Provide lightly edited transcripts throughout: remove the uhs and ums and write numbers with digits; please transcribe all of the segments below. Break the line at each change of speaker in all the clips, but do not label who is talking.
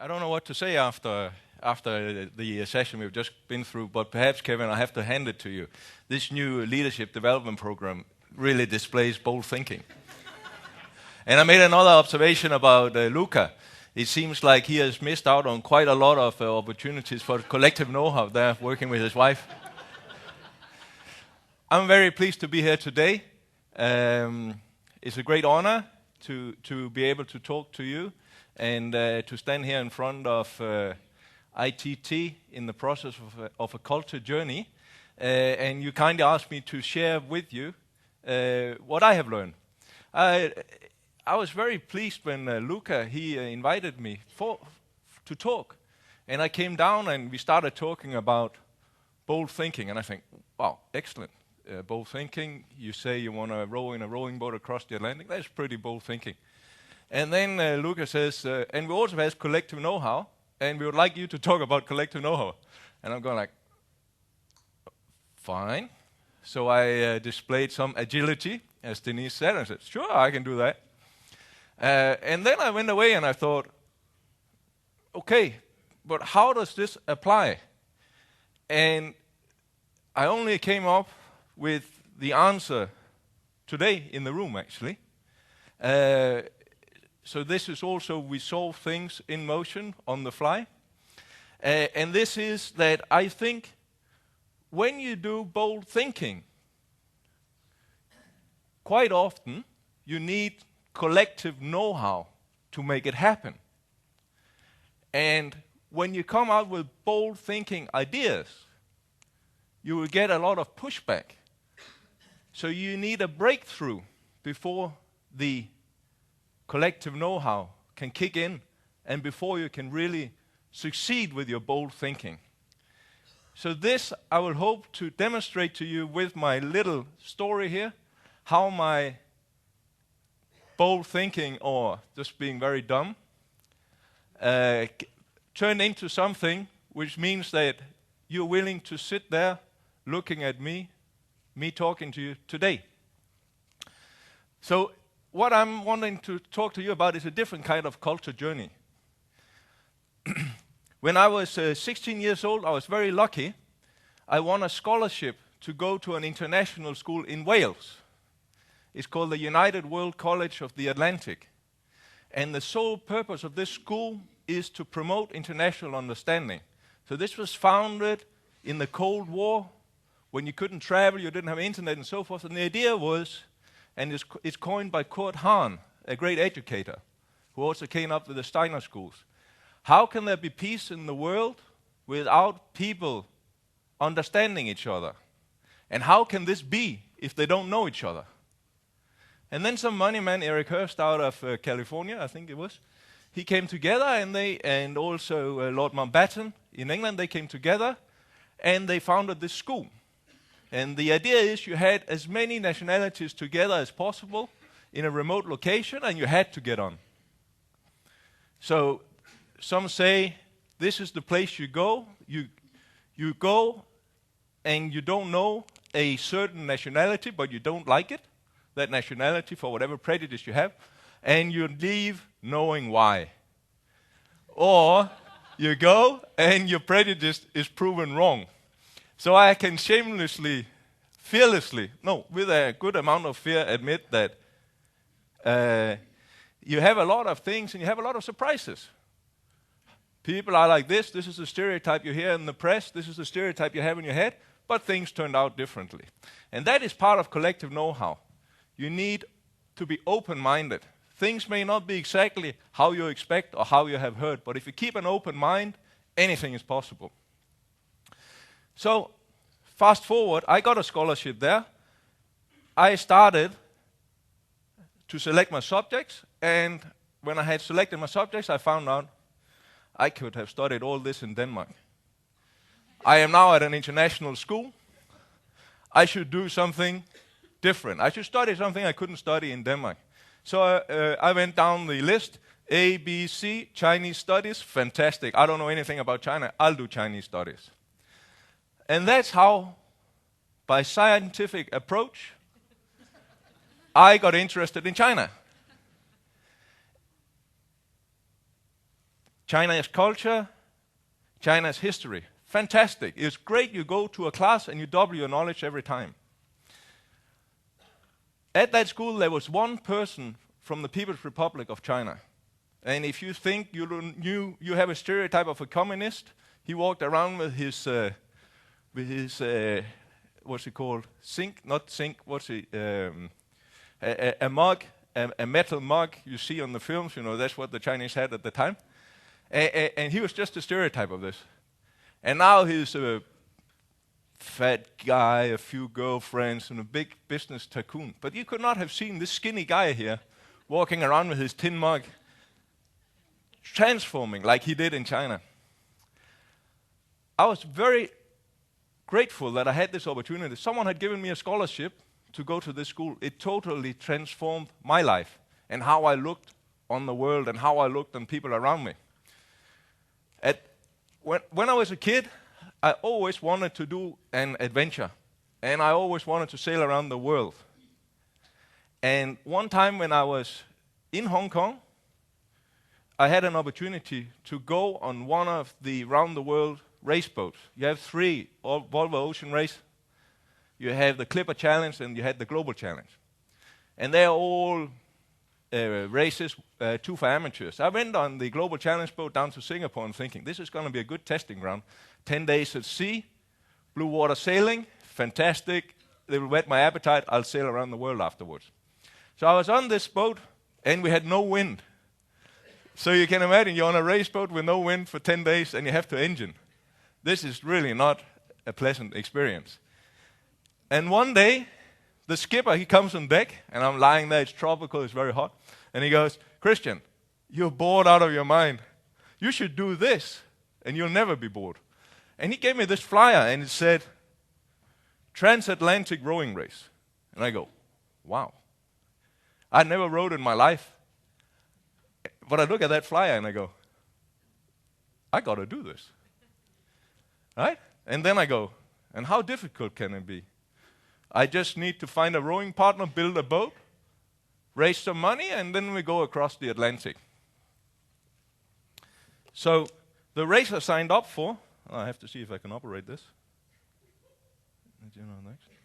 don't know what to say after the session we've just been through, but perhaps, Kevin, I have to hand it to you. This new leadership development program really displays bold thinking. And I made another observation about Luca. It seems like he has missed out on quite a lot of opportunities for collective know-how there, working with his wife. I'm very pleased to be here today. It's a great honor to be able to talk to you and to stand here in front of ITT in the process of a culture journey. And you kindly asked me to share with you what I have learned. I was very pleased when Luca, he invited me to talk. And I came down and we started talking about bold thinking. And I think, wow, excellent. Bold thinking, you say you want to row in a rowing boat across the Atlantic. That's pretty bold thinking. And then Luca says, and we also have collective know-how, and we would like you to talk about collective know-how. And I'm going like, fine. So I displayed some agility, as Denise said, and I said, sure, I can do that. And then I went away and I thought, okay, but how does this apply? And I only came up with the answer today in the room, actually. So this is also, we solve things in motion on the fly. And this is that I think when you do bold thinking, quite often you need collective know-how to make it happen. And when you come out with bold thinking ideas, you will get a lot of pushback. So you need a breakthrough before the collective know-how can kick in and before you can really succeed with your bold thinking. So this I will hope to demonstrate to you with my little story here, how my bold thinking, or just being very dumb, turned into something which means that you're willing to sit there looking at me talking to you today. So what I'm wanting to talk to you about is a different kind of culture journey. When I was 16 years old, I was very lucky. I won a scholarship to go to an international school in Wales. It's called the United World College of the Atlantic. And the sole purpose of this school is to promote international understanding. So this was founded in the Cold War, when you couldn't travel, you didn't have internet and so forth. And the idea was, and it's coined by Kurt Hahn, a great educator, who also came up with the Steiner schools. How can there be peace in the world without people understanding each other? And how can this be if they don't know each other? And then some money man, Eric Hurst out of California, I think it was, he came together, and also Lord Mountbatten in England, they came together and they founded this school. And the idea is you had as many nationalities together as possible in a remote location, and you had to get on. So some say this is the place you go. You go and you don't know a certain nationality, but you don't like it, that nationality, for whatever prejudice you have, and you leave knowing why. Or you go and your prejudice is proven wrong. So I can shamelessly, fearlessly, with a good amount of fear, admit that you have a lot of things and you have a lot of surprises. People are like this is the stereotype you hear in the press, this is the stereotype you have in your head, but things turned out differently. And that is part of collective know-how. You need to be open-minded. Things may not be exactly how you expect or how you have heard, but if you keep an open mind, anything is possible. So, fast forward, I got a scholarship there. I started to select my subjects, and when I had selected my subjects, I found out I could have studied all this in Denmark. I am now at an international school. I should do something different. I should study something I couldn't study in Denmark. So I went down the list. A, B, C, Chinese studies, fantastic. I don't know anything about China. I'll do Chinese studies. And that's how, by scientific approach, I got interested in China. China's culture, China's history. Fantastic. It's great you go to a class and you double your knowledge every time. At that school, there was one person from the People's Republic of China. And if you think you have a stereotype of a communist, he walked around with his what's it called? A mug, a metal mug you see on the films. You know, that's what the Chinese had at the time. And he was just a stereotype of this. And now he's a fat guy, a few girlfriends, and a big business tycoon. But you could not have seen this skinny guy here walking around with his tin mug, transforming like he did in China. I was very grateful that I had this opportunity. Someone had given me a scholarship to go to this school. It totally transformed my life and how I looked on the world and how I looked on people around me. When I was a kid, I always wanted to do an adventure, and I always wanted to sail around the world. And one time when I was in Hong Kong, I had an opportunity to go on one of the round-the-world race boats. You have 3, Volvo Ocean Race. You have the Clipper Challenge, and you had the Global Challenge. And they're all races, 2 for amateurs. I went on the Global Challenge boat down to Singapore and thinking, this is going to be a good testing ground. 10 days at sea, blue water sailing, fantastic. They will whet my appetite. I'll sail around the world afterwards. So I was on this boat, and we had no wind. So you can imagine you're on a race boat with no wind for 10 days, and you have to engine. This is really not a pleasant experience. And one day, the skipper, he comes on deck, and I'm lying there. It's tropical. It's very hot. And he goes, Christian, you're bored out of your mind. You should do this, and you'll never be bored. And he gave me this flyer, and it said, Transatlantic Rowing Race. And I go, wow. I never rowed in my life. But I look at that flyer, and I go, I got to do this. Right? And then I go, and how difficult can it be? I just need to find a rowing partner, build a boat, raise some money, and then we go across the Atlantic. So the race I signed up for, I have to see if I can operate this. Next,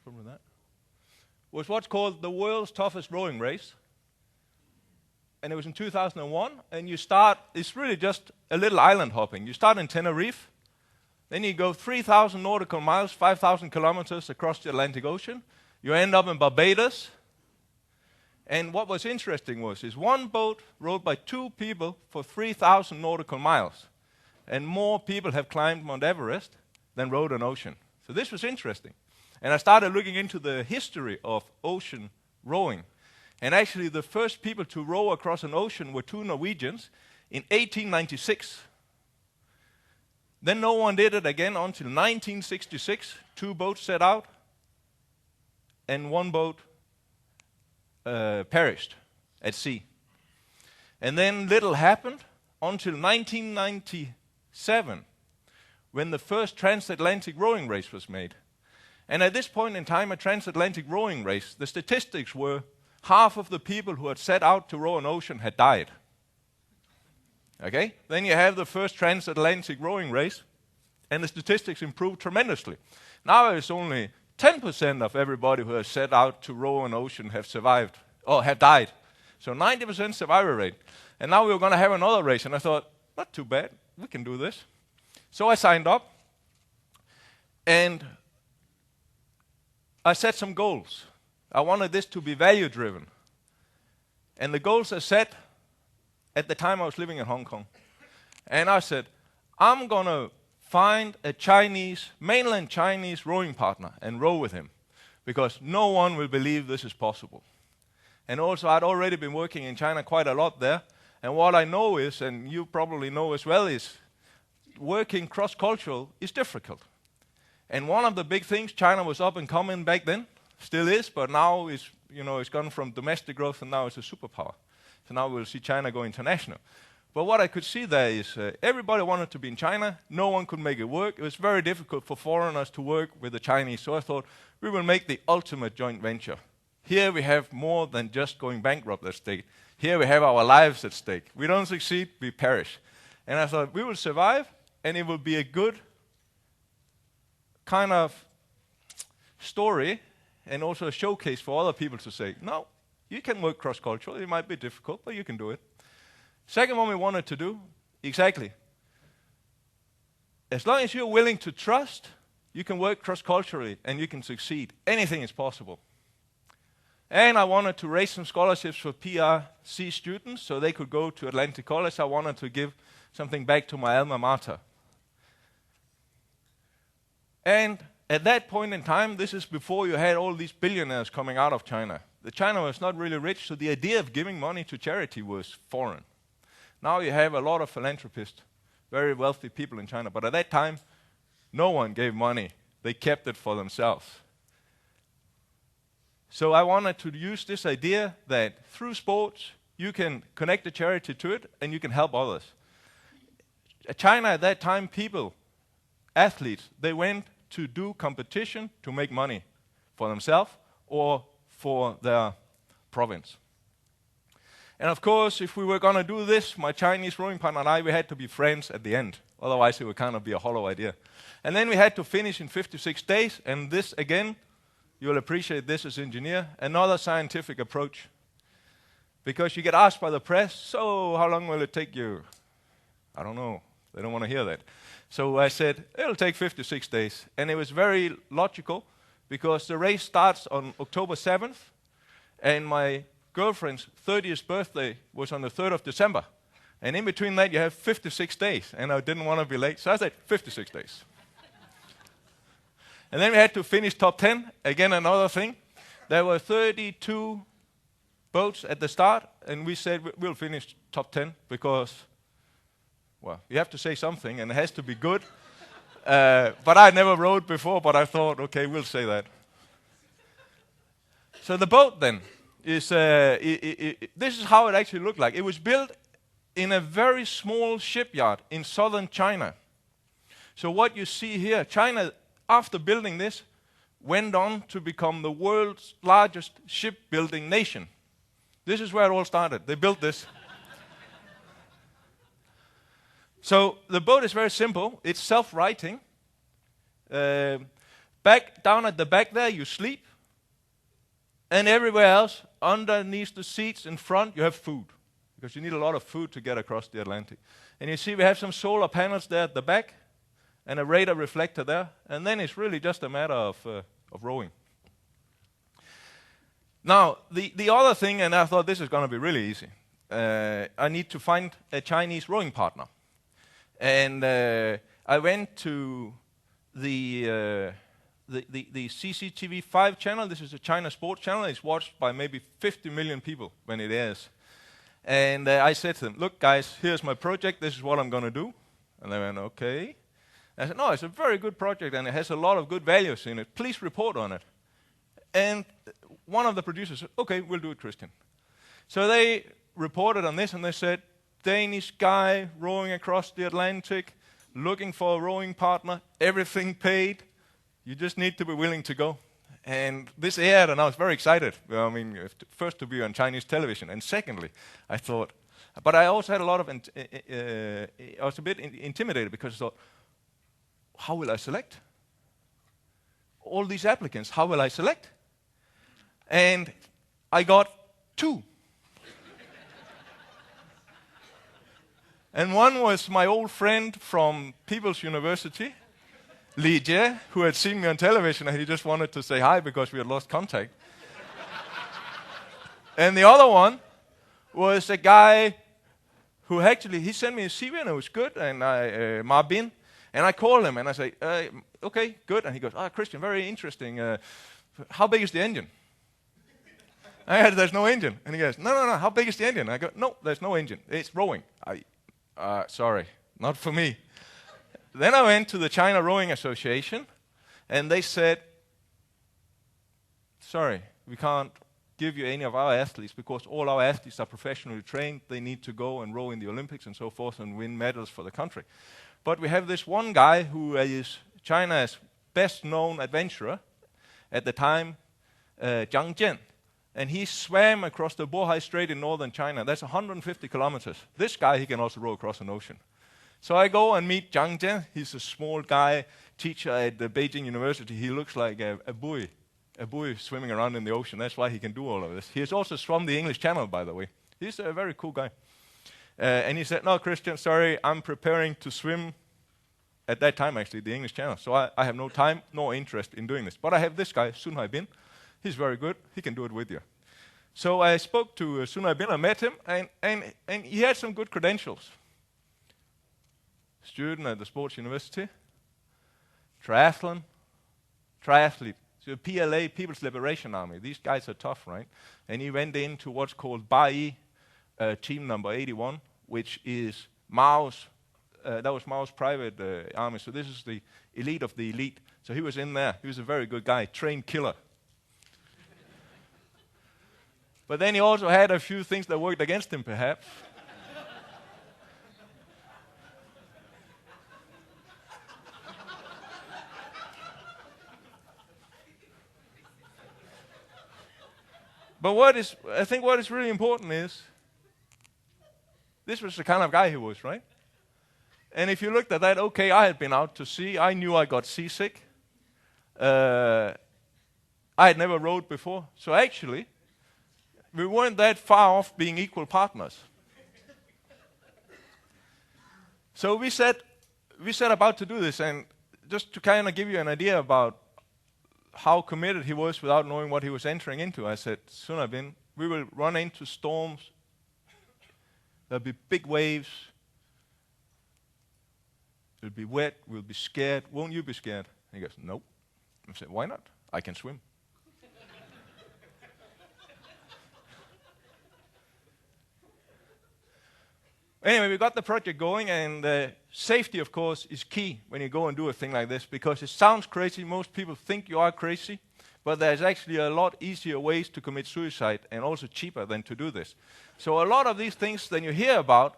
probably that. Was what's called the world's toughest rowing race. And it was in 2001, and you start, it's really just a little island hopping. You start in Tenerife, then you go 3,000 nautical miles, 5,000 kilometers across the Atlantic Ocean. You end up in Barbados. And what was interesting is one boat rowed by 2 people for 3,000 nautical miles. And more people have climbed Mount Everest than rowed an ocean. So this was interesting. And I started looking into the history of ocean rowing. And actually the first people to row across an ocean were 2 Norwegians in 1896. Then no one did it again until 1966. 2 boats set out, and 1 boat perished at sea. And then little happened until 1997, when the first transatlantic rowing race was made. And at this point in time, a transatlantic rowing race, the statistics were half of the people who had set out to row an ocean had died. Okay? Then you have the first transatlantic rowing race, and the statistics improved tremendously. Now it's only 10% of everybody who has set out to row an ocean have survived, or have died. So 90% survival rate. And now we were going to have another race, and I thought, not too bad, we can do this. So I signed up, and I set some goals. I wanted this to be value-driven. And the goals I set at the time I was living in Hong Kong. And I said, I'm going to find a mainland Chinese rowing partner and row with him, because no one will believe this is possible. And also, I'd already been working in China quite a lot there. And what I know is, and you probably know as well, is working cross-cultural is difficult. And one of the big things, China was up and coming back then, still is, but now it's gone from domestic growth and now it's a superpower. So now we'll see China go international. But what I could see there is everybody wanted to be in China. No one could make it work. It was very difficult for foreigners to work with the Chinese. So I thought, we will make the ultimate joint venture. Here we have more than just going bankrupt at stake. Here we have our lives at stake. We don't succeed, we perish. And I thought, we will survive, and it will be a good kind of story and also a showcase for other people to say, no, you can work cross-culturally. It might be difficult, but you can do it. Second one we wanted to do, exactly. As long as you're willing to trust, you can work cross-culturally and you can succeed. Anything is possible. And I wanted to raise some scholarships for PRC students so they could go to Atlantic College. I wanted to give something back to my alma mater. And at that point in time, this is before you had all these billionaires coming out of China. China was not really rich, so the idea of giving money to charity was foreign. Now you have a lot of philanthropists, very wealthy people in China, but at that time, no one gave money. They kept it for themselves. So I wanted to use this idea that through sports, you can connect the charity to it and you can help others. China at that time, people, athletes, they went to do competition to make money for themselves or for their province. And of course, if we were going to do this, my Chinese rowing partner and I, we had to be friends at the end. Otherwise, it would kind of be a hollow idea. And then we had to finish in 56 days. And this, again, you'll appreciate this as engineer, another scientific approach. Because you get asked by the press, so how long will it take you? I don't know. They don't want to hear that. So I said, it'll take 56 days. And it was very logical, because the race starts on October 7th, and my girlfriend's 30th birthday was on the 3rd of December. And in between that, you have 56 days. And I didn't want to be late, so I said 56 days. And then we had to finish top 10. Again, another thing. There were 32 boats at the start, and we said we'll finish top 10 because, well, you have to say something, and it has to be good. But I never rowed before, but I thought, okay, we'll say that. So the boat then is, this is how it actually looked like. It was built in a very small shipyard in southern China. So what you see here, China, after building this, went on to become the world's largest shipbuilding nation. This is where it all started. They built this. So the boat is very simple. It's self-righting. Back down at the back there, you sleep. And everywhere else, underneath the seats in front, you have food. Because you need a lot of food to get across the Atlantic. And you see we have some solar panels there at the back, and a radar reflector there. And then it's really just a matter of rowing. Now, the other thing, and I thought this is going to be really easy. I need to find a Chinese rowing partner. And I went to the CCTV5 channel. This is a China sports channel. It's watched by maybe 50 million people when it airs. And I said to them, look, guys, here's my project. This is what I'm going to do. And they went, okay. I said, no, it's a very good project, and it has a lot of good values in it. Please report on it. And one of the producers said, okay, we'll do it, Christian. So they reported on this, and they said, Danish guy rowing across the Atlantic, looking for a rowing partner, everything paid. You just need to be willing to go. And this aired, and I was very excited. I mean, first to be on Chinese television, and secondly, I thought, but I also had a lot of, I was a bit intimidated because I thought, how will I select? All these applicants, how will I select? And I got 2. And one was my old friend from People's University, Li Jie, who had seen me on television, and he just wanted to say hi because we had lost contact. And the other one was a guy who actually, he sent me a CV and it was good, and Marbin. And I called him and I say, okay, good. And he goes, Christian, very interesting. How big is the engine? I said, there's no engine. And he goes, no, how big is the engine? I go, no, there's no engine. It's rowing. Sorry, not for me. Then I went to the China Rowing Association, and they said, sorry, we can't give you any of our athletes because all our athletes are professionally trained. They need to go and row in the Olympics and so forth and win medals for the country. But we have this one guy who is China's best-known adventurer at the time, Zhang Jian. And he swam across the Bohai Strait in northern China. That's 150 kilometers. This guy, he can also row across an ocean. So I go and meet Zhang Jian. He's a small guy, teacher at the Beijing University. He looks like a buoy swimming around in the ocean. That's why he can do all of this. He is also from the English Channel, by the way. He's a very cool guy. And he said, no, Christian, sorry, I'm preparing to swim at that time, actually, the English Channel. So I have no time nor interest in doing this. But I have this guy, Sun Haibin. He's very good. He can do it with you. So I spoke to Sun Haibin. I met him, and he had some good credentials. Student at the Sports University, triathlete. So PLA, People's Liberation Army. These guys are tough, right? And he went into what's called Bai Team Number 81, which is Mao's. That was Mao's private army. So this is the elite of the elite. So he was in there. He was a very good guy, trained killer. But then he also had a few things that worked against him, perhaps. But I think what is really important is, this was the kind of guy he was, right? And if you looked at that, okay, I had been out to sea. I knew I got seasick. I had never rowed before. So actually, we weren't that far off being equal partners. So we set about to do this, and just to kind of give you an idea about how committed he was without knowing what he was entering into, I said, Sun Haibin, we will run into storms. There'll be big waves. It'll be wet. We'll be scared. Won't you be scared? And he goes, nope. I said, why not? I can swim. Anyway, we got the project going, and safety, of course, is key when you go and do a thing like this, because it sounds crazy. Most people think you are crazy, but there's actually a lot easier ways to commit suicide, and also cheaper than to do this. So a lot of these things that you hear about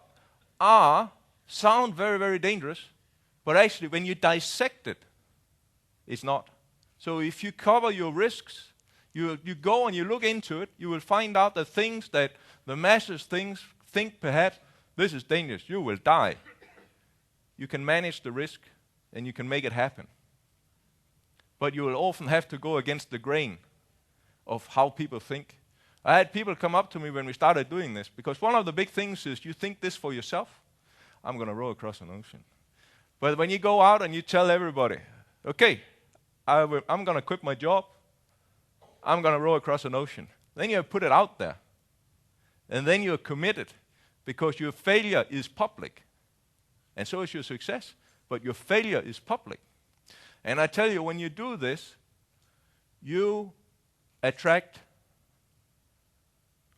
sound very, very dangerous, but actually when you dissect it, it's not. So if you cover your risks, you go and you look into it, you will find out the things that the masses think perhaps, this is dangerous, you will die. You can manage the risk and you can make it happen. But you will often have to go against the grain of how people think. I had people come up to me when we started doing this, because one of the big things is you think this for yourself, I'm going to row across an ocean. But when you go out and you tell everybody, okay, I'm going to quit my job, I'm going to row across an ocean, then you put it out there. And then you're committed, because your failure is public. And so is your success, but your failure is public. And I tell you, when you do this, you attract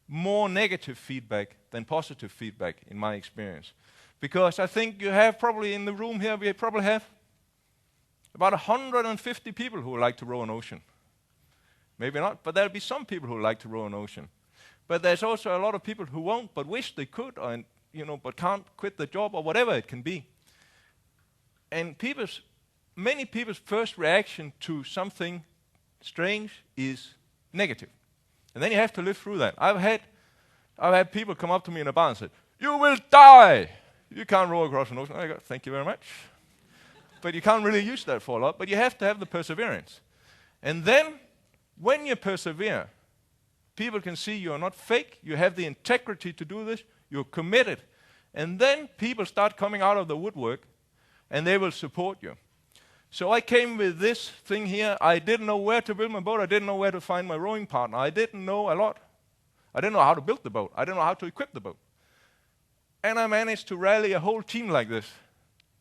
more negative feedback than positive feedback, in my experience. Because I think you have probably in the room here, we probably have about 150 people who would like to row an ocean. Maybe not, but there'll be some people who would like to row an ocean. But there's also a lot of people who won't, but wish they could, or, but can't quit the job, or whatever it can be. And many people's first reaction to something strange is negative. And then you have to live through that. I've had people come up to me in a bar and say, "You will die! You can't row across an ocean." I go, "Thank you very much." But you can't really use that for a lot, but you have to have the perseverance. And then, when you persevere, people can see you're not fake, you have the integrity to do this, you're committed. And then people start coming out of the woodwork, and they will support you. So I came with this thing here. I didn't know where to build my boat. I didn't know where to find my rowing partner. I didn't know a lot. I didn't know how to build the boat. I didn't know how to equip the boat. And I managed to rally a whole team like this,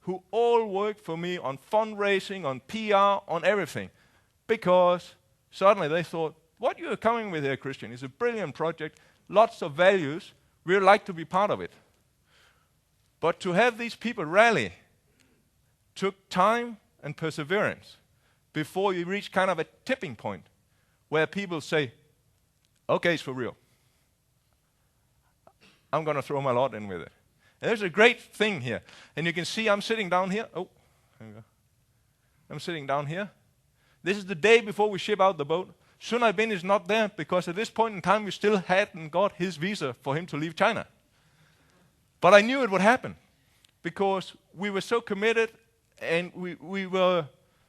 who all worked for me on fundraising, on PR, on everything. Because suddenly they thought, what you are coming with here, Christian, is a brilliant project, lots of values, we'd like to be part of it. But to have these people rally took time and perseverance before you reach kind of a tipping point where people say, okay, it's for real. I'm going to throw my lot in with it. And there's a great thing here. And you can see I'm sitting down here. Oh, there we go. I'm sitting down here. This is the day before we ship out the boat. Sun Haibin is not there because at this point in time we still hadn't got his visa for him to leave China. But I knew it would happen because we were so committed and we were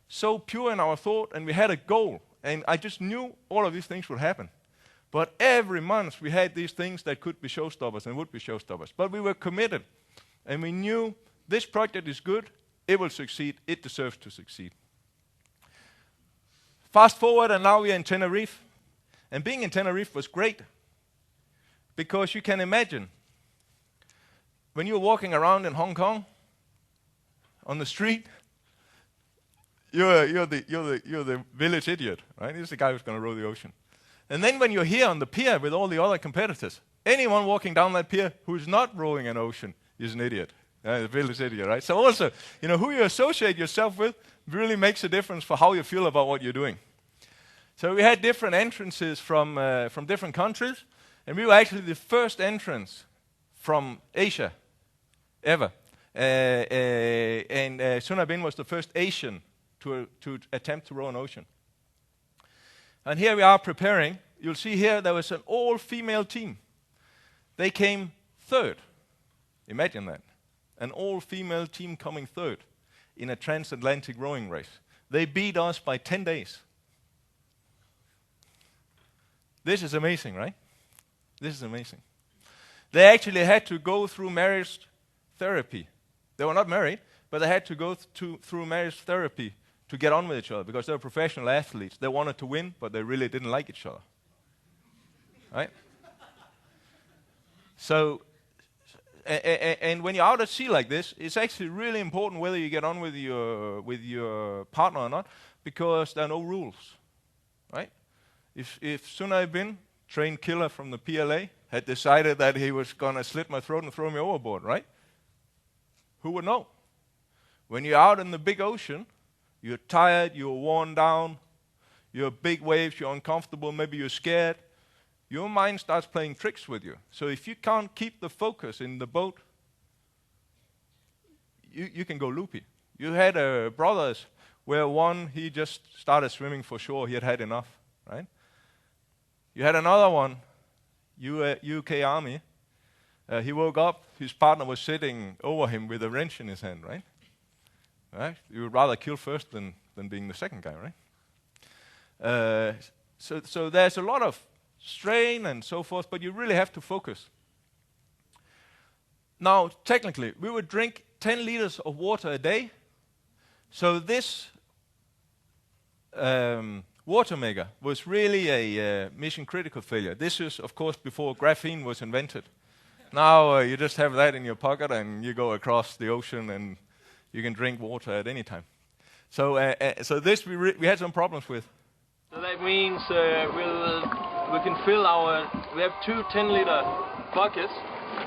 so pure in our thought and we had a goal. And I just knew all of these things would happen. But every month we had these things that could be showstoppers and would be showstoppers. But we were committed. And we knew this project is good, it will succeed, it deserves to succeed. Fast forward, and now we are in Tenerife. And being in Tenerife was great. Because you can imagine, when you're walking around in Hong Kong, on the street, you're the village idiot, right? He's the guy who's going to row the ocean. And then when you're here on the pier with all the other competitors, anyone walking down that pier who's not rowing an ocean is an idiot. The village idiot, right? So also, who you associate yourself with really makes a difference for how you feel about what you're doing. So we had different entrances from different countries, and we were actually the first entrance from Asia ever. And Sun Bin was the first Asian to attempt to row an ocean. And here we are preparing. You'll see here there was an all-female team. They came third. Imagine that. An all-female team coming third in a transatlantic rowing race. They beat us by 10 days. This is amazing, right? This is amazing. They actually had to go through marriage therapy. They were not married, but they had to go through marriage therapy to get on with each other because they were professional athletes. They wanted to win, but they really didn't like each other. Right? So, and when you're out at sea like this, it's actually really important whether you get on with your partner or not, because there are no rules. Right? If Sun Bin, trained killer from the PLA, had decided that he was going to slit my throat and throw me overboard, right? Who would know? When you're out in the big ocean, you're tired, you're worn down, you're big waves, you're uncomfortable, maybe you're scared. Your mind starts playing tricks with you. So if you can't keep the focus in the boat, you can go loopy. You had brothers where one, he just started swimming for shore, he had had enough, right? You had another one, UK Army. He woke up, his partner was sitting over him with a wrench in his hand, right? Right? You would rather kill first than being the second guy, right? So there's a lot of strain and so forth, but you really have to focus. Now, technically, we would drink 10 liters of water a day. So this water maker was really a mission-critical failure. This is, of course, before graphene was invented. Now you just have that in your pocket and you go across the ocean and you can drink water at any time. So this we had some problems with.
So that means we can fill we have two 10-liter buckets,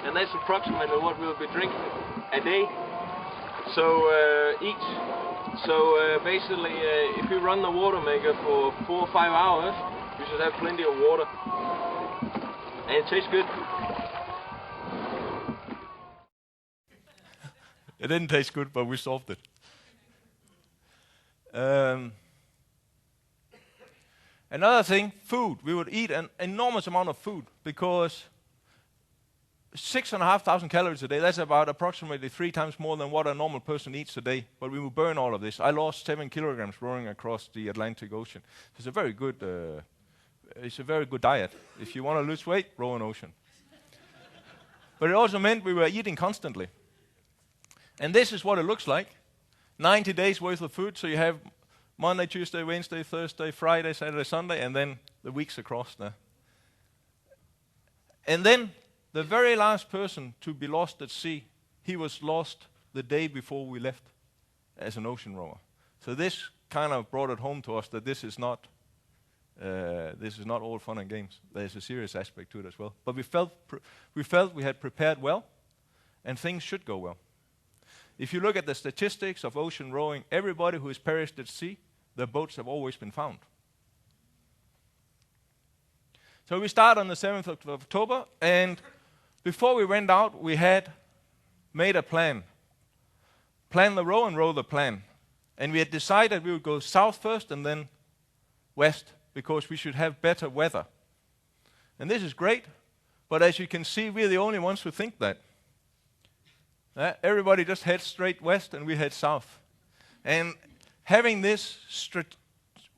and that's approximately what we'll be drinking a day. So each. So basically, if we run the water maker for 4 or 5 hours, we should have plenty of water, and it tastes good.
It didn't taste good, but we solved it. Another thing, food. We would eat an enormous amount of food because 6,500 calories a day, that's about approximately 3 times more than what a normal person eats a day. But we would burn all of this. I lost 7 kilograms rowing across the Atlantic Ocean. It's a very good diet. If you want to lose weight, row an ocean. But it also meant we were eating constantly. And this is what it looks like. 90 days worth of food, so you have Monday, Tuesday, Wednesday, Thursday, Friday, Saturday, Sunday, and then the weeks across there. And then the very last person to be lost at sea, he was lost the day before we left as an ocean rower. So this kind of brought it home to us that this is not all fun and games. There's a serious aspect to it as well. But we felt we had prepared well, and things should go well. If you look at the statistics of ocean rowing, everybody who has perished at sea, their boats have always been found. So we start on the 7th of October, and before we went out, we had made a plan. Plan the row and row the plan. And we had decided we would go south first and then west, because we should have better weather. And this is great, but as you can see, we're the only ones who think that. Everybody just heads straight west and we head south. And having this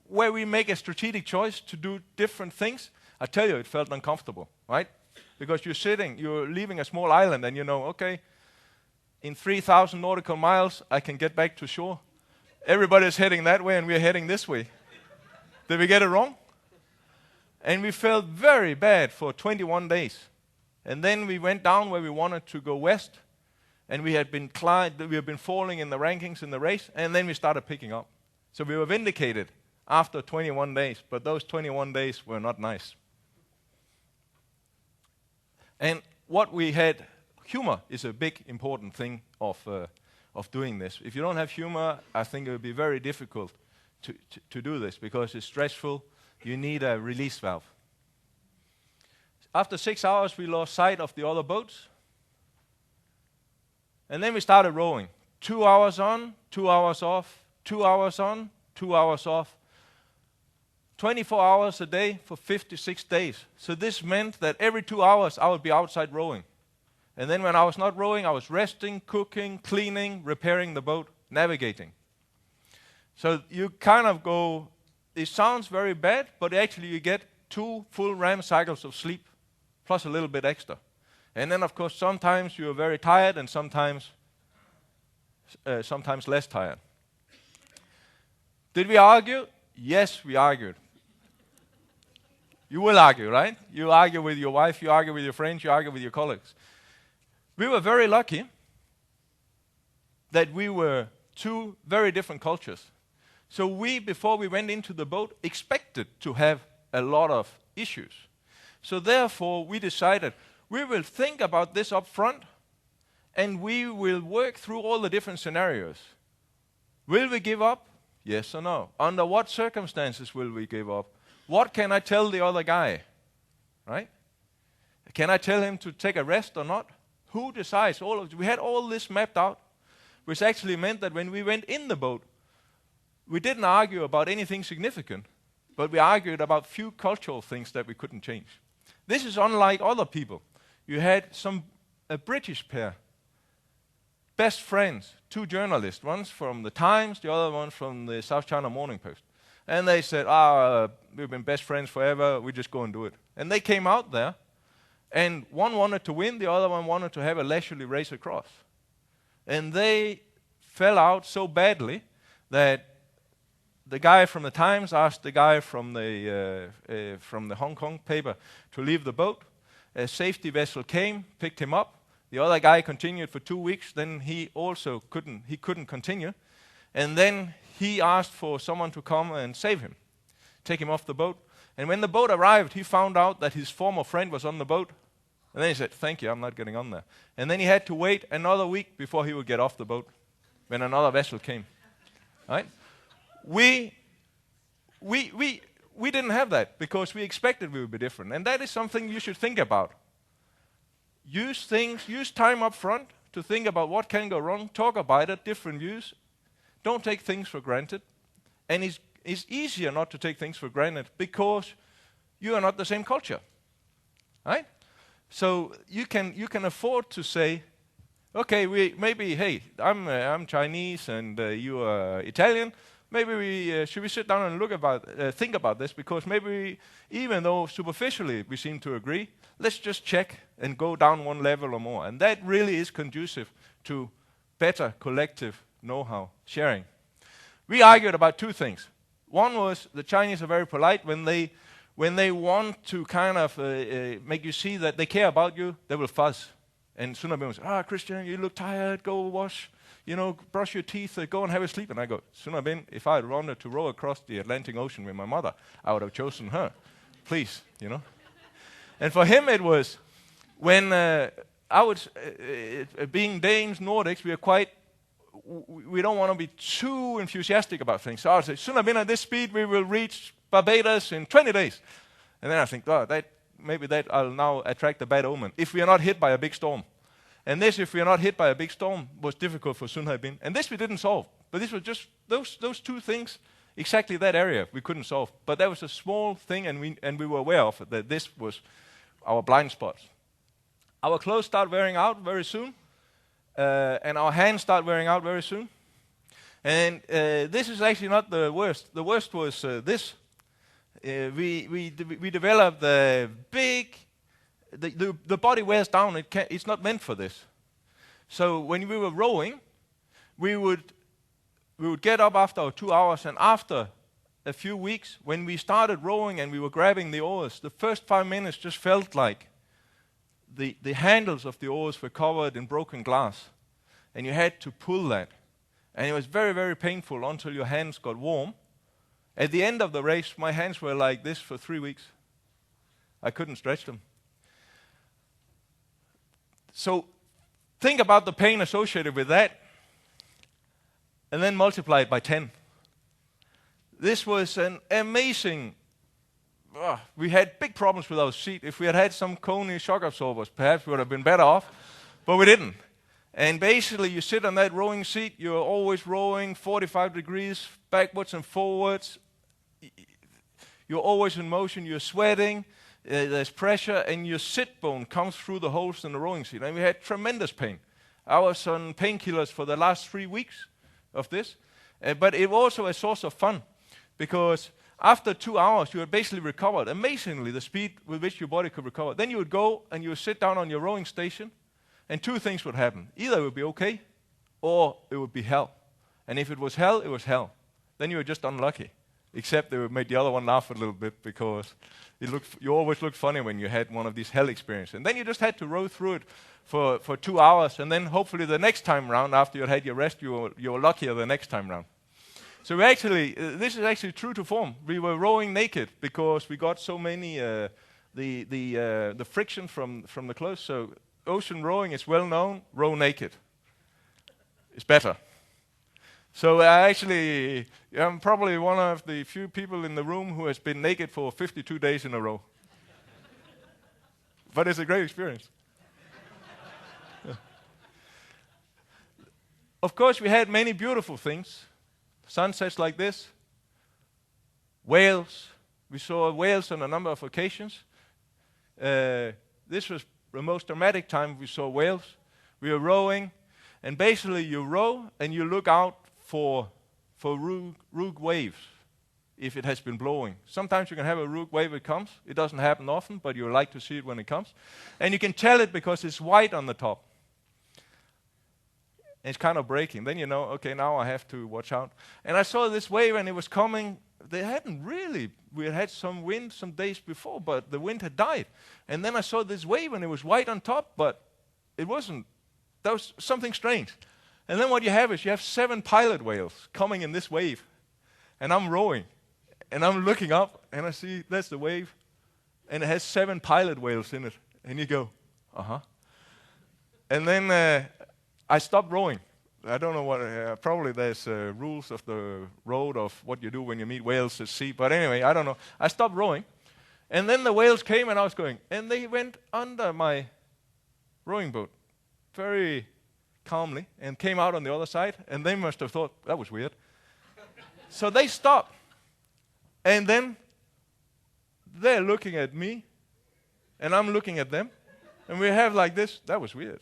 where we make a strategic choice to do different things, I tell you, it felt uncomfortable, right? Because you're leaving a small island and you know, okay, in 3,000 nautical miles, I can get back to shore. Everybody's heading that way and we're heading this way. Did we get it wrong? And we felt very bad for 21 days. And then we went down where we wanted to go west. And we had been falling in the rankings in the race. And then we started picking up. So we were vindicated after 21 days. But those 21 days were not nice. And what we had, humor is a big important thing of doing this. If you don't have humor, I think it would be very difficult to do this because it's stressful. You need a release valve. After 6 hours, we lost sight of the other boats. And then we started rowing. 2 hours on, 2 hours off, 2 hours on, 2 hours off. 24 hours a day for 56 days. So this meant that every 2 hours I would be outside rowing. And then when I was not rowing, I was resting, cooking, cleaning, repairing the boat, navigating. So you kind of go, it sounds very bad, but actually you get 2 full REM cycles of sleep, plus a little bit extra. And then, of course, sometimes you're very tired and sometimes less tired. Did we argue? Yes, we argued. You will argue, right? You argue with your wife, you argue with your friends, you argue with your colleagues. We were very lucky that we were 2 very different cultures. So we, before we went into the boat, expected to have a lot of issues. So therefore, we decided we will think about this up front and we will work through all the different scenarios. Will we give up? Yes or no? Under what circumstances will we give up? What can I tell the other guy? Right? Can I tell him to take a rest or not? Who decides all of it? We had all this mapped out, which actually meant that when we went in the boat, we didn't argue about anything significant, but we argued about few cultural things that we couldn't change. This is unlike other people. You had a British pair, best friends, 2 journalists, one from the Times, the other one from the South China Morning Post. And they said, we've been best friends forever, we just go and do it. And they came out there, and one wanted to win, the other one wanted to have a leisurely race across. And they fell out so badly that the guy from the Times asked the guy from the Hong Kong paper to leave the boat. A safety vessel came, picked him up. The other guy continued for 2 weeks. Then he also couldn't continue. And then he asked for someone to come and save him, take him off the boat. And when the boat arrived, he found out that his former friend was on the boat. And then he said, "Thank you, I'm not getting on there." And then he had to wait another week before he would get off the boat when another vessel came. Right? We didn't have that because we expected we would be different. And that is something you should think about. Use time up front to think about what can go wrong, talk about it, different views. Don't take things for granted. And it's easier not to take things for granted because you are not the same culture. Right? So you can afford to say, okay, hey, I'm Chinese and you are Italian. Maybe should we sit down and think about this, because maybe even though superficially we seem to agree, let's just check and go down one level or more. And that really is conducive to better collective know-how sharing. We argued about 2 things. One was the Chinese are very polite. When they want to kind of make you see that they care about you, they will fuss. And Sun Bin will say, Christian, you look tired, go wash, brush your teeth, go and have a sleep. And I go, Sun Bin, if I had wanted to row across the Atlantic Ocean with my mother, I would have chosen her. Please, And for him it was, when I was, being Danes, Nordics, we don't want to be too enthusiastic about things. So I would say, Sun Bin, at this speed we will reach Barbados in 20 days. And then I think, maybe that I'll now attract a bad omen, if we are not hit by a big storm. And this, if we are not hit by a big storm, was difficult for Sun Bin. And this we didn't solve. But this was just those 2 things, exactly that area we couldn't solve. But that was a small thing, and we were aware of it, that this was our blind spots. Our clothes start wearing out very soon. and our hands start wearing out very soon. And this is actually not the worst. The worst was this. We developed the body wears down. It's not meant for this. So when we were rowing, we would get up after 2 hours, and after a few weeks, when we started rowing and we were grabbing the oars, the first 5 minutes just felt like the handles of the oars were covered in broken glass, and you had to pull that. And it was very, very painful until your hands got warm. At the end of the race, my hands were like this for 3 weeks. I couldn't stretch them. So think about the pain associated with that, and then multiply it by 10. This was an amazing... we had big problems with our seat. If we had had some Kone shock absorbers, perhaps we would have been better off, but we didn't. And basically, you sit on that rowing seat, you're always rowing 45 degrees, backwards and forwards. You're always in motion, you're sweating, there's pressure, and your sit bone comes through the holes in the rowing seat. And we had tremendous pain. I was on painkillers for the last 3 weeks of this. But it was also a source of fun, because after 2 hours, you had basically recovered amazingly the speed with which your body could recover. Then you would go and you would sit down on your rowing station, and 2 things would happen. Either it would be okay, or it would be hell. And if it was hell, it was hell. Then you were just unlucky. Except they would make the other one laugh a little bit, because you always looked funny when you had one of these hell experiences. And then you just had to row through it for 2 hours, and then hopefully the next time round, after you had your rest, you were luckier the next time round. So we actually, this is actually true to form. We were rowing naked because we got so many the friction from the clothes. So ocean rowing is well known. Row naked. It's better. So I'm probably one of the few people in the room who has been naked for 52 days in a row. But it's a great experience. Yeah. Of course, we had many beautiful things. Sunsets like this. Whales. We saw whales on a number of occasions. This was the most dramatic time we saw whales. We were rowing, and basically you row and you look out for rogue waves if it has been blowing. Sometimes you can have a rogue wave that comes. It doesn't happen often, but you like to see it when it comes. And you can tell it because it's white on the top. And it's kind of breaking. Then you know, okay, now I have to watch out. And I saw this wave and it was coming. We had some wind some days before, but the wind had died. And then I saw this wave and it was white on top, but it wasn't. That was something strange. And then what you have is you have 7 pilot whales coming in this wave. And I'm rowing. And I'm looking up and I see that's the wave. And it has 7 pilot whales in it. And you go, uh-huh. And then I stopped rowing. I don't know what, probably there's rules of the road of what you do when you meet whales at sea. But anyway, I don't know. I stopped rowing. And then the whales came and I was going. And they went under my rowing boat very calmly and came out on the other side. And they must have thought, that was weird. So they stopped. And then they're looking at me. And I'm looking at them. And we have like this. That was weird.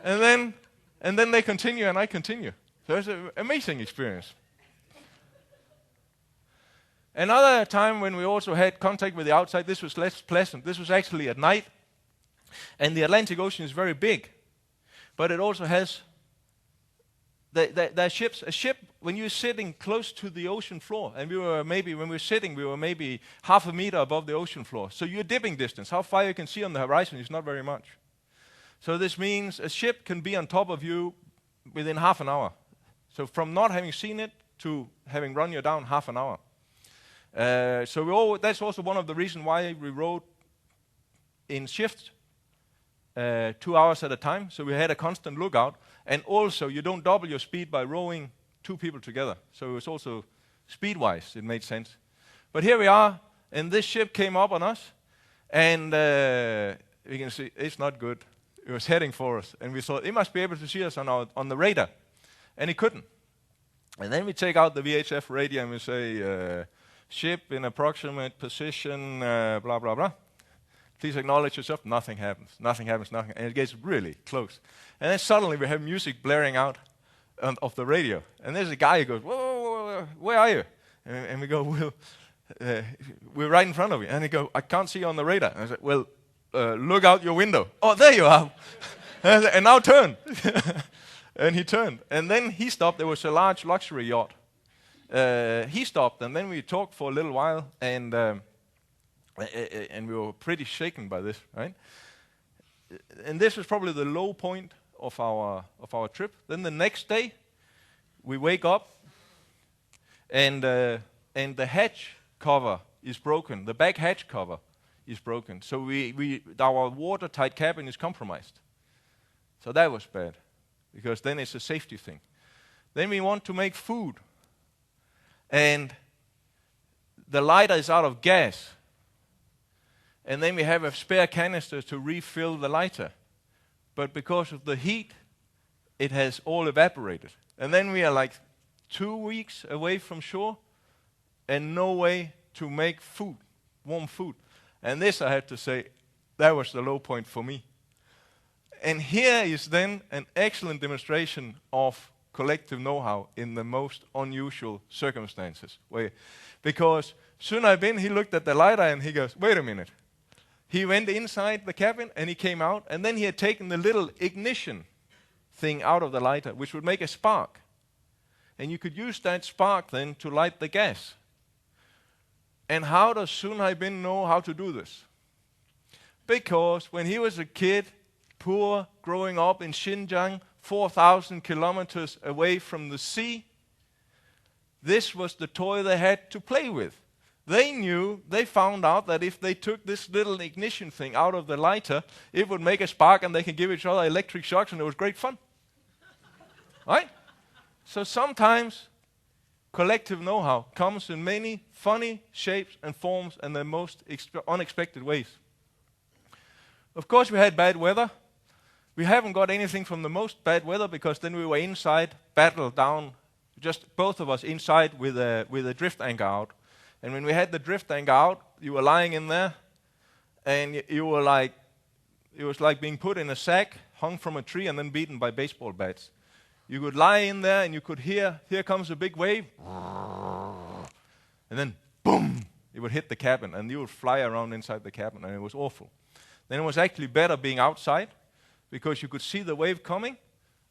And then they continue and I continue. So it's an amazing experience. Another time when we also had contact with the outside, this was less pleasant. This was actually at night. And the Atlantic Ocean is very big. But it also has the ships. A ship, when you're sitting close to the ocean floor, and when we were sitting, we were maybe half a meter above the ocean floor. So your dipping distance, how far you can see on the horizon, is not very much. So this means a ship can be on top of you within half an hour. So from not having seen it to having run you down half an hour. That's also one of the reasons why we rowed in shifts, 2 hours at a time. So we had a constant lookout. And also, you don't double your speed by rowing 2 people together. So it was also, speed-wise, it made sense. But here we are, and this ship came up on us. And we can see it's not good. It was heading for us, and we thought it must be able to see us on the radar, and it couldn't. And then we take out the VHF radio and we say, ship in approximate position, blah, blah, blah. Please acknowledge yourself. Nothing happens. Nothing happens. Nothing. And it gets really close. And then suddenly we have music blaring out of the radio. And there's a guy who goes, whoa, whoa, whoa, whoa, where are you? And we go, well, we're right in front of you. And he goes, I can't see you on the radar. And I said, well, look out your window. Oh, there you are. And now turn. And he turned. And then he stopped. There was a large luxury yacht. He stopped, and then we talked for a little while, and we were pretty shaken by this, right? And this was probably the low point of our trip. Then the next day, we wake up, and the hatch cover is broken. The back hatch cover is broken. So our watertight cabin is compromised. So that was bad, because then it's a safety thing. Then we want to make food, and the lighter is out of gas. And then we have a spare canister to refill the lighter. But because of the heat, it has all evaporated. And then we are like 2 weeks away from shore, and no way to make food, warm food. And this, I have to say, that was the low point for me. And here is then an excellent demonstration of collective know-how in the most unusual circumstances. Because Sun Hai-bin, he looked at the lighter and he goes, wait a minute. He went inside the cabin and he came out, and then he had taken the little ignition thing out of the lighter, which would make a spark. And you could use that spark then to light the gas. And how does Sun Hai-bin know how to do this? Because when he was a kid, poor, growing up in Xinjiang, 4,000 kilometers away from the sea, this was the toy they had to play with. They found out that if they took this little ignition thing out of the lighter, it would make a spark and they could give each other electric shocks, and it was great fun. Right? So sometimes collective know-how comes in many funny shapes and forms and the most unexpected ways. Of course, we had bad weather. We haven't got anything from the most bad weather, because then we were inside, battled down, just both of us inside with a drift anchor out. And when we had the drift anchor out, you were lying in there, and you were like, it was like being put in a sack, hung from a tree, and then beaten by baseball bats. You could lie in there, and you could hear, here comes a big wave, and then boom, it would hit the cabin, and you would fly around inside the cabin, and it was awful. Then it was actually better being outside, because you could see the wave coming,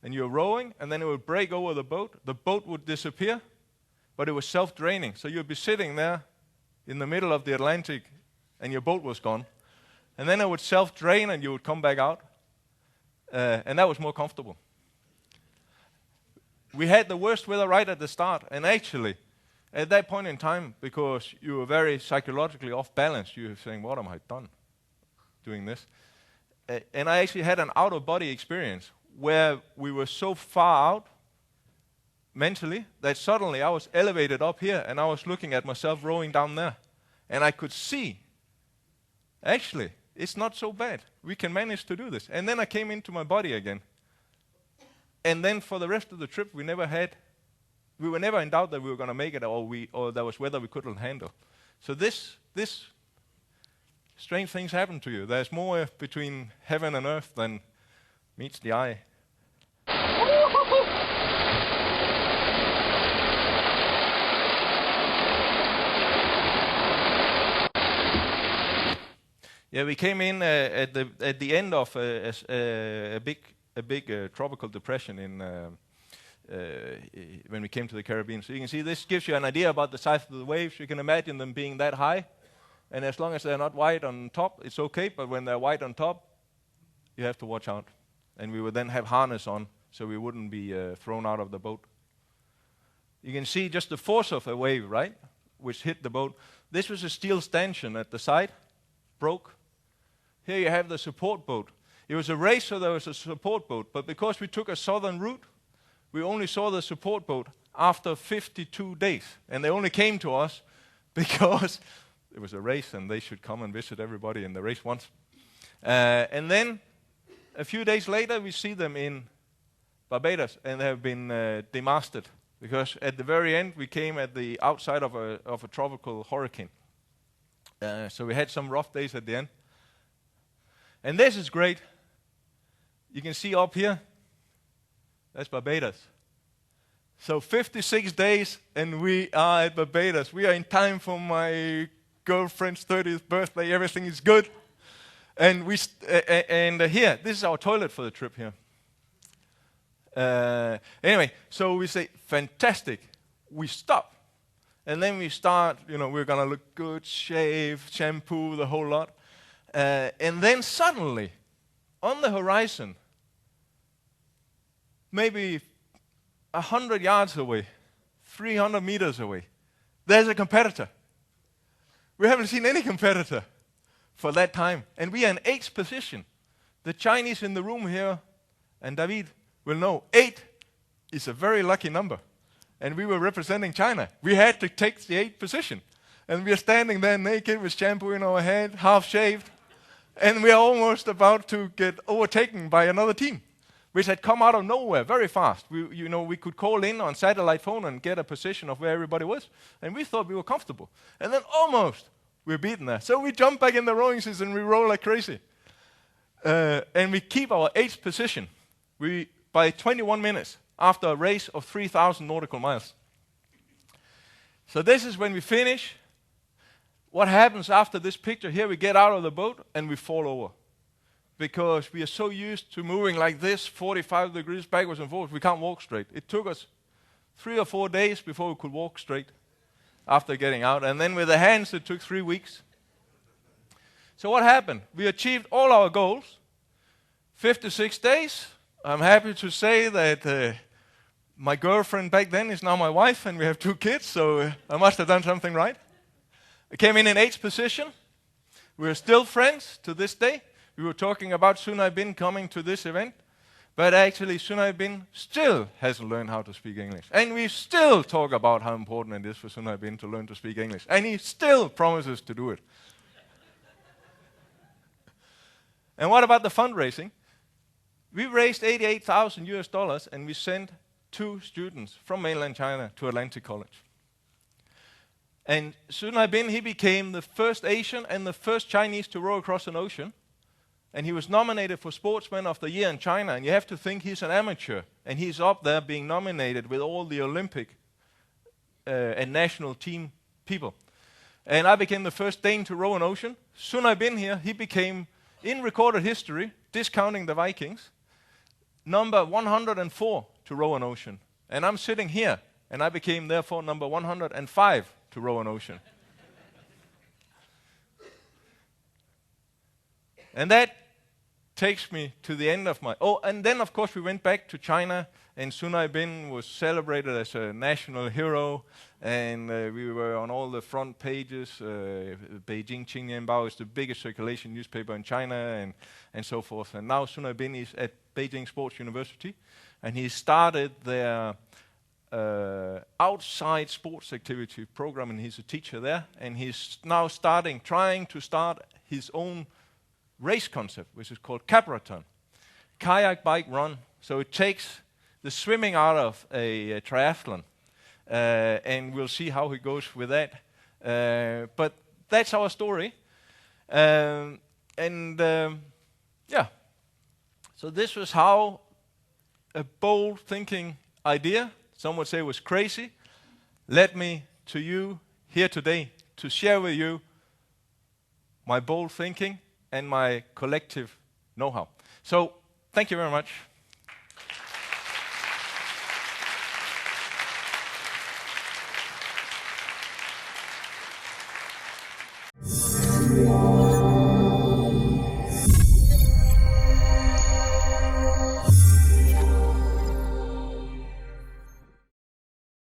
and you're rowing, and then it would break over the boat would disappear, but it was self-draining. So you'd be sitting there in the middle of the Atlantic, and your boat was gone. And then it would self-drain, and you would come back out. And that was more comfortable. We had the worst weather right at the start. And actually, at that point in time, because you were very psychologically off balance, you were saying, what am I done doing this? And I actually had an out-of-body experience where we were so far out mentally that suddenly I was elevated up here, and I was looking at myself rowing down there. And I could see, actually, it's not so bad. We can manage to do this. And then I came into my body again. And then for the rest of the trip, we were never in doubt that we were going to make it, or there was weather we couldn't handle. So this strange things happen to you. There's more between heaven and earth than meets the eye. Yeah, we came in at the end of a big tropical depression when we came to the Caribbean. So you can see this gives you an idea about the size of the waves. You can imagine them being that high, and as long as they're not white on top, it's okay. But when they're white on top, you have to watch out. And we would then have harness on, so we wouldn't be thrown out of the boat. You can see just the force of a wave, right, which hit the boat. This was a steel stanchion at the side, broke. Here you have the support boat. It was a race, so there was a support boat. But because we took a southern route, we only saw the support boat after 52 days. And they only came to us because it was a race, and they should come and visit everybody in the race once. And then a few days later, we see them in Barbados, and they have been demasted. Because at the very end, we came at the outside of a tropical hurricane. So we had some rough days at the end. And this is great. You can see up here, that's Barbados. So 56 days and we are at Barbados. We are in time for my girlfriend's 30th birthday. Everything is good. And here, this is our toilet for the trip here. Anyway, so we say, fantastic. We stop. And then we start, we're going to look good, shave, shampoo, the whole lot. And then suddenly, on the horizon, maybe 100 yards away, 300 meters away, there's a competitor. We haven't seen any competitor for that time. And we are in 8th position. The Chinese in the room here, and David will know, 8 is a very lucky number. And we were representing China. We had to take the 8th position. And we are standing there naked with shampoo in our head, half shaved. And we are almost about to get overtaken by another team, which had come out of nowhere very fast. We could call in on satellite phone and get a position of where everybody was. And we thought we were comfortable. And then almost we're beaten there. So we jump back in the rowing season and we roll like crazy. And we keep our 8th position by 21 minutes after a race of 3,000 nautical miles. So this is when we finish. What happens after this picture here, we get out of the boat and we fall over. Because we are so used to moving like this, 45 degrees backwards and forwards, we can't walk straight. It took us 3 or 4 days before we could walk straight after getting out. And then with the hands, it took 3 weeks. So what happened? We achieved all our goals. 56 days. I'm happy to say that my girlfriend back then is now my wife, and we have 2 kids, so I must have done something right. I came in 8th position. We're still friends to this day. We were talking about Sunai Bin coming to this event, but actually Sunai Bin still hasn't learned how to speak English. And we still talk about how important it is for Sunai Bin to learn to speak English. And he still promises to do it. And what about the fundraising? We raised $88,000 and we sent 2 students from mainland China to Atlantic College. And Sunai Bin, he became the first Asian and the first Chinese to row across an ocean. And he was nominated for Sportsman of the Year in China. And you have to think he's an amateur. And he's up there being nominated with all the Olympic and national team people. And I became the first Dane to row an ocean. Sunai Bin here, he became, in recorded history, discounting the Vikings, number 104 to row an ocean. And I'm sitting here, and I became, therefore, number 105 to row an ocean. And that takes me to the end of my... Oh, and then, of course, we went back to China, and Sunai Bin was celebrated as a national hero, and we were on all the front pages. Beijing Qingnianbao is the biggest circulation newspaper in China, and so forth. And now Sunai Bin is at Beijing Sports University, and he started their outside sports activity program, and he's a teacher there, and he's now trying to start his own race concept, which is called Capraton, kayak, bike, run. So it takes the swimming out of a triathlon, and we'll see how he goes with that. But that's our story, yeah. So this was how a bold thinking idea, some would say was crazy, led me to you here today to share with you my bold thinking and my collective know-how. So, thank you very much.